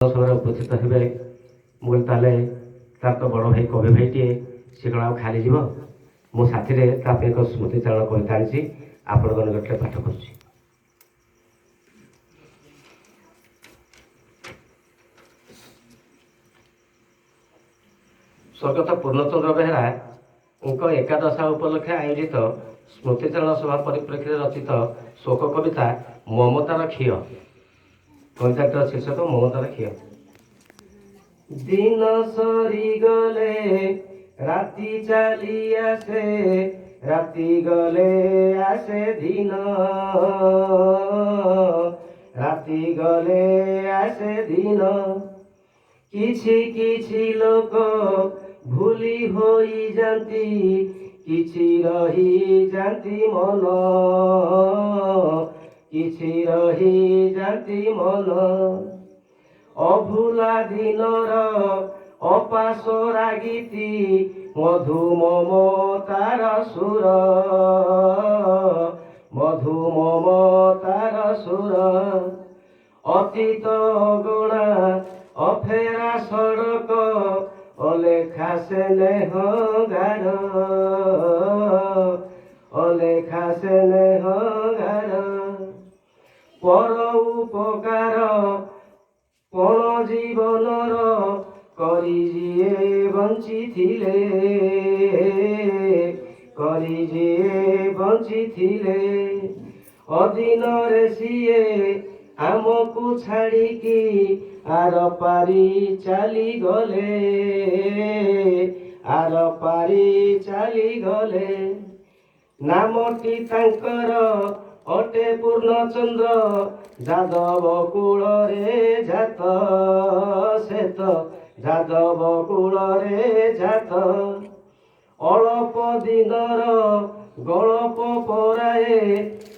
ସମୟରେ ଉପସ୍ଥିତ ହେବେ। ମୁଁ କହିଲି ତାହେଲେ ତାର ତ ବଡ଼ ଭାଇ କବି ଭାଇଟିଏ, ସେ କ'ଣ ଆଉ ଖାଲି ଯିବ? ମୁଁ ସାଥିରେ ତା ପାଇଁ ଏକ ସ୍ମୃତିଚାରଣ କବିତା ଆଣିଛି, ଆପଣଙ୍କ ନିକଟରେ ପାଠ କରୁଛି। ସ୍ୱର୍ଗତ ପୂର୍ଣ୍ଣଚନ୍ଦ୍ର ବେହେରାଙ୍କ ଏକାଦଶା ଉପଲକ୍ଷେ ଆୟୋଜିତ ସ୍ମୃତିଚାରଣ ସଭା ପରିପ୍ରେକ୍ଷୀରେ ରଚିତ ଶୋକ କବିତା ମମତାର ଖିଅ। କବିତାଟିର ଶୀର୍ଷକ ମମତାର ଖିଅ। ଦିନ ସରିଗଲେ ରାତି ଚାଲି ଆସେ, ରାତି ଗଲେ ଆସେ ଦିନ, ରାତି ଗଲେ ଆସେ ଦିନ। କିଛି କିଛି ଲୋକ ଭୁଲି ହୋଇଯାନ୍ତି, କିଛି ରହିଯାନ୍ତି ମନ, କିଛି ରହିଯାନ୍ତି ମନ। ଅଭୁଲା ଦିନର ଅପାସ ରାଗିତି, ମଧୁ ମମତାର ସୁର, ମଧୁ ମମତାର ସୁର। ଅତୀତ ଅଗଣା ଅଫେରା ସଡ଼କ, ଅଲେଖା ସ୍ନେହ ଗାର, ଅଲେଖା ସ୍ନେହ ଗାର। ପର ଉପକାର କ'ଣ ଜୀବନର, କରି ଯିଏ ବଞ୍ଚିଥିଲେ, କରି ଯିଏ ବଞ୍ଚିଥିଲେ। ଅଦିନରେ ସିଏ ଆମକୁ ଛାଡ଼ିକି ଆର ପାରି ଚାଲିଗଲେ, ଆର ପାରି ଚାଲିଗଲେ। ନାମଟି ତାଙ୍କର ଅଟେ ପୂର୍ଣ୍ଣଚନ୍ଦ୍ର, ଯାଦବ କୁଳରେ ଜାତ, ସେ ତ ଯାଦବ କୁଳରେ ଜାତ। ଅଳପ ଦିନର ଗଳପ ପରାଏ,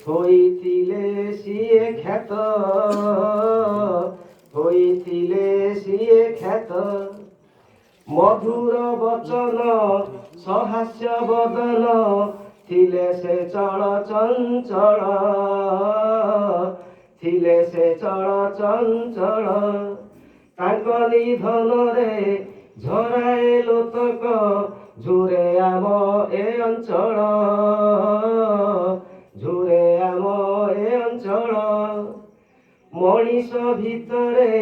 ହୋଇଥିଲେ ସିଏ ଖ୍ୟାତ, ହୋଇଥିଲେ ସିଏ ଖ୍ୟାତ। ମଧୁର ବଚନ ସହାସ୍ୟ ବଦନ, ଥିଲେ ସେ ଚଳ ଚଞ୍ଚଳ, ଥିଲେ ସେ ଚଳ ଚଞ୍ଚଳ। ତାଙ୍କ ନିଧନରେ ଝରାଏ ଲୋତକ, ଝୁରେ ଆମ ଏ ଅଞ୍ଚଳ, ଝୁରେ ଆମ ଏ ଅଞ୍ଚଳ। ମଣିଷ ଭିତରେ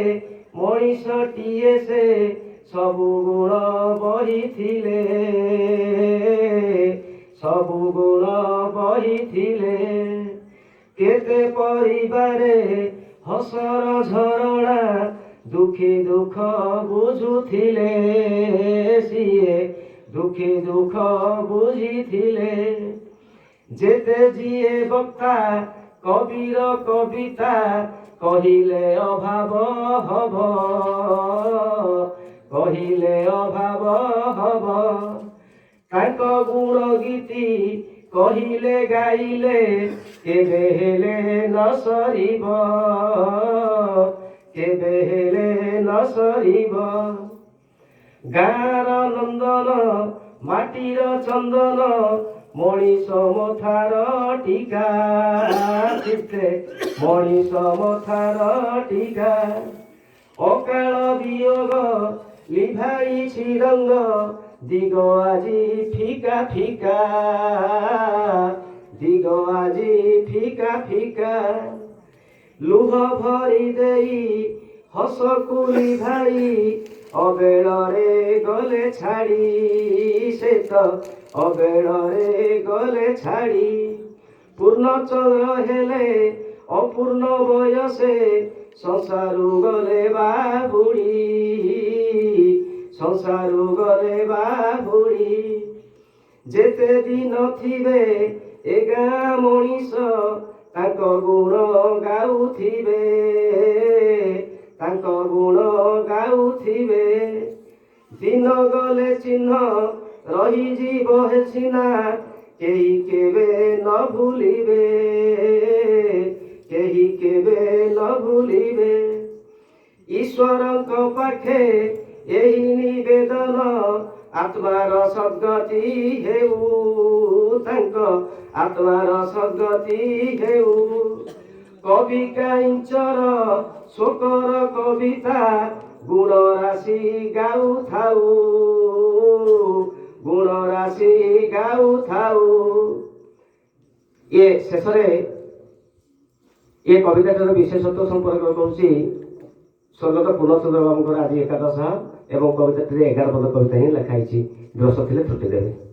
ମଣିଷଟିଏ ସେ, ସବୁ ଗୁଣ ବହିଥିଲେ, ସବୁ ଗୁଣ ବହିଥିଲେ। କେତେ ପରିବାରେ ହସର ଝରଣା, ଦୁଃଖୀ ଦୁଃଖ ବୁଝୁଥିଲେ ସିଏ, ଦୁଃଖୀ ଦୁଃଖ ବୁଝିଥିଲେ। ଯେତେ ଯିଏ ବକ୍ତା କବିର କବିତା, କହିଲେ ଅଭାବ ହବ, କହିଲେ ଅଭାବ ହବ। ତାଙ୍କ ଗୁଣ ଗୀତି କହିଲେ ଗାଇଲେ, କେବେ ହେଲେ ନ ସରିବ, କେବେ ହେଲେ ନ ସରିବ। ଗାଁର ନନ୍ଦନ ମାଟିର ଚନ୍ଦନ, ମଣିଷ ମଥାର ଟିକା, ଚିତ୍ତେ ମଣିଷ ମଥାର ଟିକା। ଅକାଳ ବିୟୋଗ ଲିଭାଇଛି ରଙ୍ଗ, ଦିଗ ଆଜି ଫିକା ଫିକା, ଦିଗ ଆଜି ଫିକା ଫିକା। ଲୁହ ଭରି ଦେଇ ହସକୁ ଲିଭାଇ, ଅବେଳରେ ଗଲେ ଛାଡ଼ି, ସେ ତ ଅବେଳରେ ଗଲେ ଛାଡ଼ି। ପୂର୍ଣ୍ଣଚନ୍ଦ୍ର ହେଲେ ଅପୂର୍ଣ୍ଣ ବୟସେ, ସଂସାରୁ ଗଲେ ବାହୁଡ଼ି, ସଂସାରୁ ଗଲେ ବାହୁଡ଼ି। ଯେତେ ଦିନ ଥିବେ ଏ ଗାଁ ମଣିଷ, ତାଙ୍କ ଗୁଣ ଗାଉଥିବେ, ତାଙ୍କ ଗୁଣ ଗାଉଥିବେ। ଦିନ ଗଲେ ଚିହ୍ନ ରହିଯିବ ହେ ସିନା, କେହି କେବେ ନ ଭୁଲିବେ, କେହି କେବେ ନ ଭୁଲିବେ। ଈଶ୍ୱରଙ୍କ ପାଖେ ଏହି ନିବେଦନ, ଆତ୍ମାର ସଦ୍ଗତି ହେଉ, ତାଙ୍କ ଆତ୍ମାର ସଦ୍ଗତି ହେଉ। କବି କାଇଁଚର ଶୋକର କବିତା ଗୁଣ ରାଶି ଗାଉଥାଉ, ଗୁଣ ରାଶି ଗାଉଥାଉ। ଇଏ ଶେଷରେ ଏ କବିତାଟିର ବିଶେଷତ୍ୱ ସମ୍ପର୍କ କହୁଛି ସ୍ୱର୍ଗତ ପୂର୍ଣ୍ଣଚନ୍ଦ୍ର ବାବୁଙ୍କର ଆଜି ଏକାଦଶ ଏବଂ କବିତାଟିରେ 11 ପଦ କବିତା ହିଁ ଲେଖା ହେଇଛି। ଦୋଷ ଥିଲେ ତ୍ରୁଟି ଦେବେ।